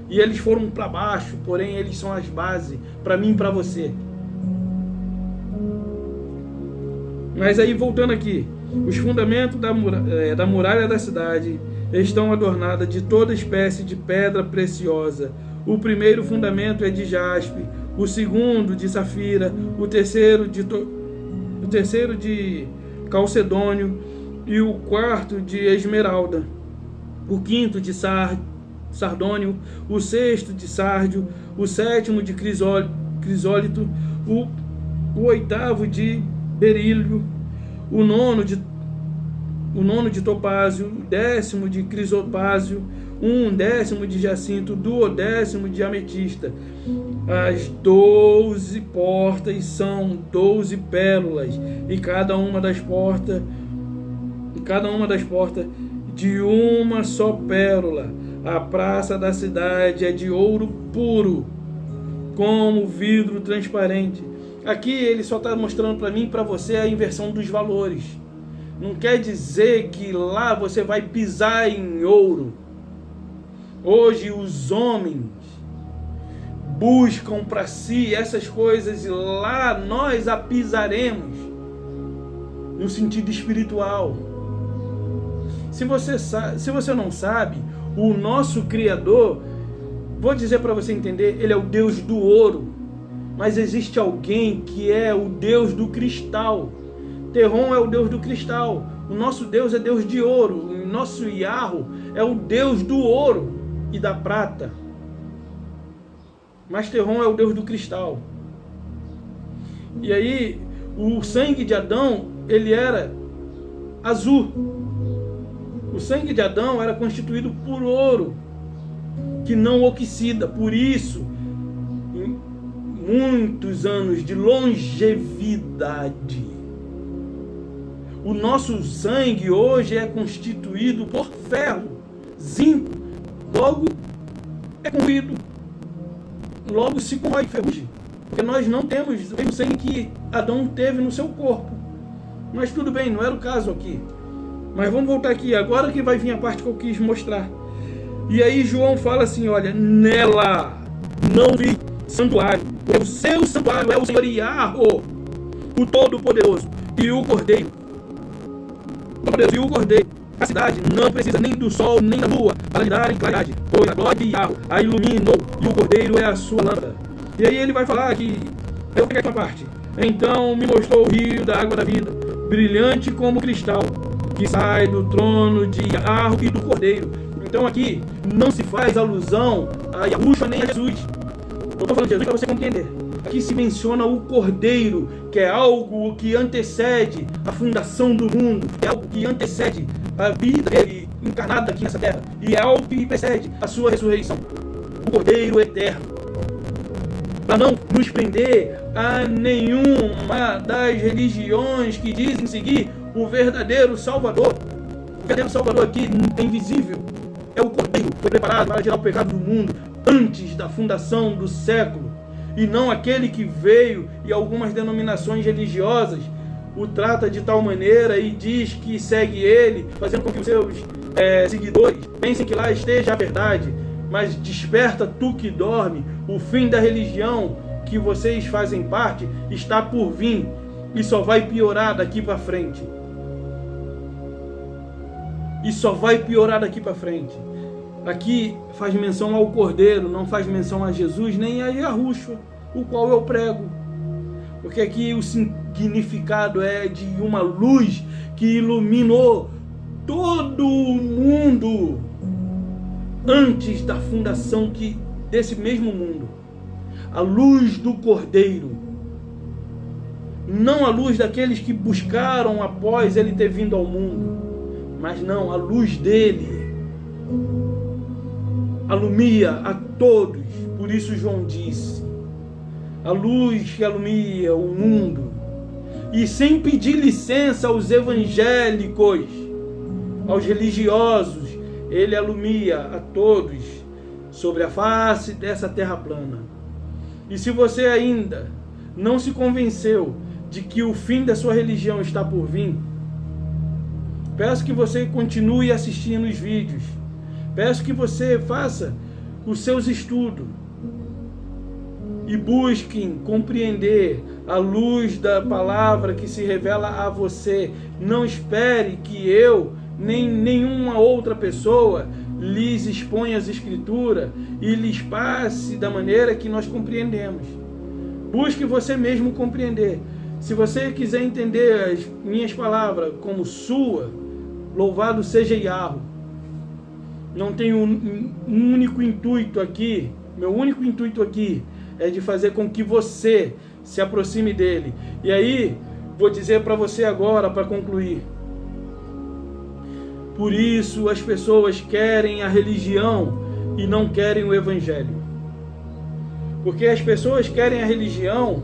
E eles foram para baixo, porém eles são as bases para mim e para você. Mas aí voltando aqui, os fundamentos da muralha da cidade estão adornados de toda espécie de pedra preciosa. O primeiro fundamento é de jaspe, o segundo de safira, o terceiro de calcedônio e o quarto de esmeralda, o quinto de sardônio, o sexto de sárdio, o sétimo de crisólito, o oitavo de berílio, o nono de topázio, o 10º de crisopásio, um 10º de jacinto, 12º de ametista. As 12 portas são 12 pérolas, e cada uma das portas de uma só pérola. A praça da cidade é de ouro puro, como vidro transparente. Aqui ele só está mostrando para mim e para você a inversão dos valores. Não quer dizer que lá você vai pisar em ouro. Hoje os homens buscam para si essas coisas e lá nós a pisaremos no sentido espiritual. Se você não sabe, o nosso Criador, vou dizer para você entender, ele é o Deus do ouro, mas existe alguém que é o Deus do cristal. Terron é o Deus do cristal, o nosso Deus é Deus de ouro, o nosso Yahweh é o Deus do ouro e da prata, mas Terron é o Deus do cristal. E aí o sangue de Adão, ele era azul. O sangue de Adão era constituído por ouro, que não oxida. Por isso, muitos anos de longevidade. O nosso sangue hoje é constituído por ferro, zinco, logo é corroído, logo se corrói, ferrugem, porque nós não temos o sangue que Adão teve no seu corpo. Mas tudo bem, não era o caso aqui. Mas vamos voltar aqui, agora que vai vir a parte que eu quis mostrar. E aí João fala assim, olha, nela não vi santuário, o seu santuário é o Senhor Yahweh, o Todo-Poderoso, e o Cordeiro. A cidade não precisa nem do sol nem da lua para lhe darem claridade, pois a glória de Yahweh a iluminou, e o Cordeiro é a sua lâmpada. E aí ele vai falar que, eu vou pegar aqui uma parte, Então me mostrou o rio da água da vida, brilhante como cristal, que sai do trono de Yahweh e do Cordeiro. Então aqui não se faz alusão a Yahushua nem a Jesus. Eu estou falando de Jesus para você compreender. Aqui se menciona o Cordeiro, que é algo que antecede a fundação do mundo, é algo que antecede a vida dele encarnada aqui nessa terra, e é algo que precede a sua ressurreição. O Cordeiro eterno. Para não nos prender a nenhuma das religiões que dizem seguir o verdadeiro Salvador. O verdadeiro Salvador aqui é invisível. É o Cordeiro, foi preparado para tirar o pecado do mundo antes da fundação do século. E não aquele que veio, e algumas denominações religiosas o trata de tal maneira e diz que segue ele, fazendo com que os seus seguidores pensem que lá esteja a verdade. Mas desperta tu que dorme, o fim da religião que vocês fazem parte está por vir e só vai piorar daqui para frente. E só vai piorar daqui para frente. Aqui faz menção ao Cordeiro, não faz menção a Jesus nem a Yahushua, o qual eu prego. Porque aqui o significado é de uma luz que iluminou todo o mundo antes da fundação desse mesmo mundo. A luz do Cordeiro. Não a luz daqueles que buscaram após ele ter vindo ao mundo, mas não, a luz dele alumia a todos. Por isso João disse: a luz que alumia o mundo. E sem pedir licença aos evangélicos, aos religiosos, ele alumia a todos sobre a face dessa terra plana. E se você ainda não se convenceu de que o fim da sua religião está por vir, peço que você continue assistindo os vídeos. Peço que você faça os seus estudos e busquem compreender a luz da palavra que se revela a você. Não espere que eu, nem nenhuma outra pessoa, lhes exponha as escrituras e lhes passe da maneira que nós compreendemos. Busque você mesmo compreender. Se você quiser entender as minhas palavras como sua, louvado seja Yahweh. Não tenho um único intuito aqui. Meu único intuito aqui é de fazer com que você se aproxime dele. E aí, vou dizer para você agora, para concluir. Por isso as pessoas querem a religião e não querem o evangelho. Porque as pessoas querem a religião,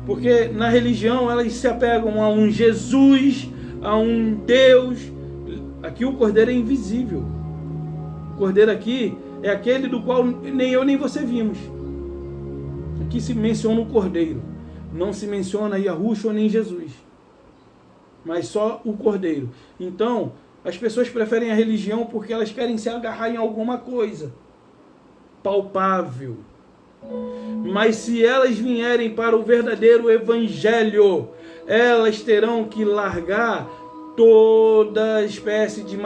porque na religião elas se apegam a um Jesus, a um Deus. Aqui o Cordeiro é invisível. O Cordeiro aqui é aquele do qual nem eu nem você vimos. Aqui se menciona o Cordeiro. Não se menciona Yahushua nem Jesus. Mas só o Cordeiro. Então, as pessoas preferem a religião porque elas querem se agarrar em alguma coisa palpável. Mas se elas vierem para o verdadeiro evangelho, elas terão que largar toda espécie de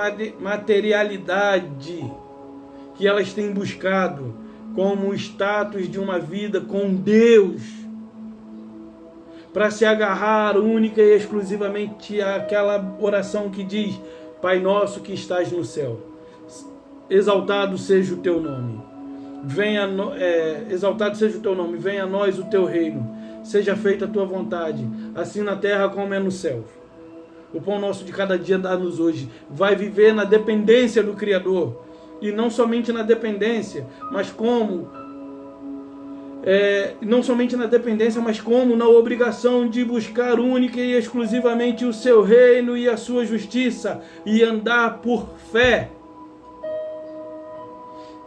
materialidade que elas têm buscado como o status de uma vida com Deus, para se agarrar única e exclusivamente àquela oração que diz: Pai nosso que estás no céu, exaltado seja o teu nome. Exaltado seja o teu nome, venha a nós o teu reino, seja feita a tua vontade, assim na terra como é no céu. O pão nosso de cada dia dá-nos hoje. Vai viver na dependência do Criador, e não somente na dependência, mas como na obrigação de buscar única e exclusivamente o seu reino e a sua justiça, e andar por fé.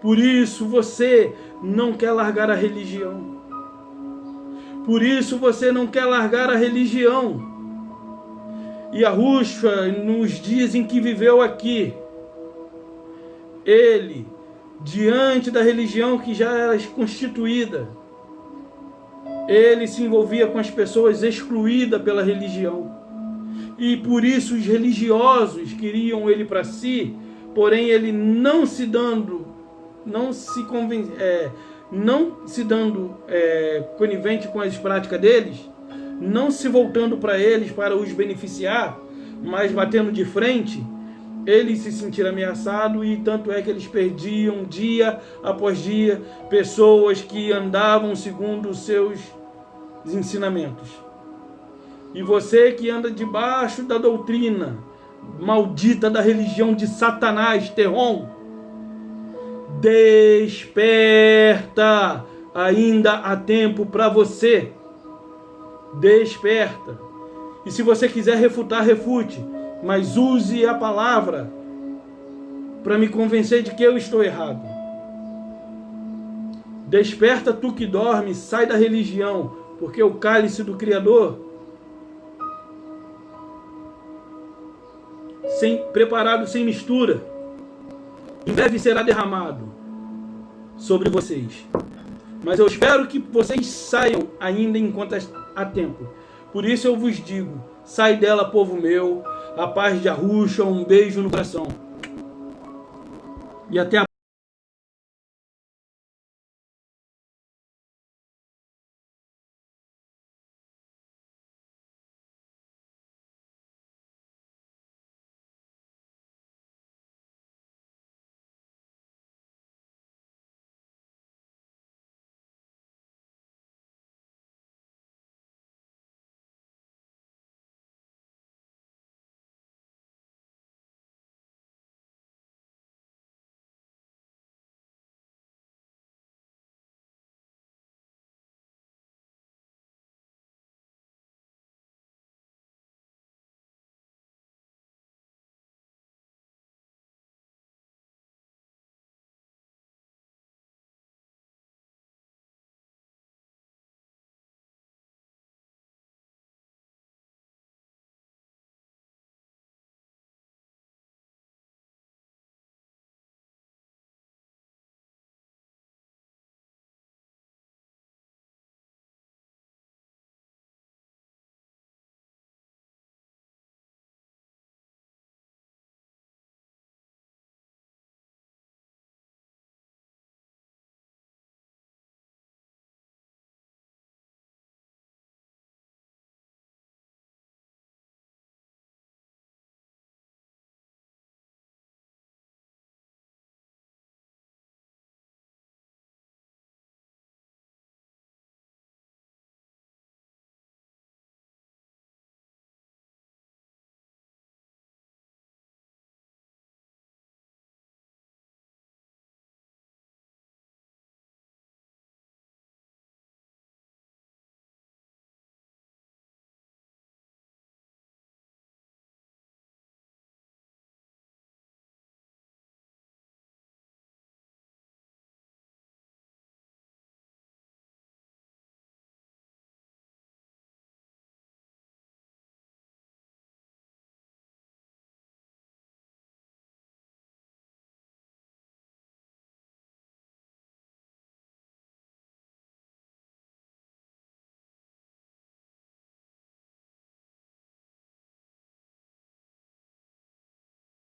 Por isso você não quer largar a religião. Por isso você não quer largar a religião. E Yahushua, nos dias em que viveu aqui, ele, diante da religião que já era constituída, ele se envolvia com as pessoas excluídas pela religião. E por isso os religiosos queriam ele para si, porém ele não se dando conivente com as práticas deles, não se voltando para eles para os beneficiar, mas batendo de frente, eles se sentiram ameaçados, e tanto é que eles perdiam dia após dia pessoas que andavam segundo os seus ensinamentos. E você que anda debaixo da doutrina maldita da religião de Satanás, Terron, desperta! Ainda há tempo para você. Desperta. E se você quiser refutar, refute, mas use a palavra para me convencer de que eu estou errado. Desperta, tu que dorme, sai da religião, porque o cálice do Criador, preparado sem mistura, em breve será derramado sobre vocês. Mas eu espero que vocês saiam ainda enquanto há tempo. Por isso eu vos digo, sai dela, povo meu, a paz de Arusha, um beijo no coração. E até a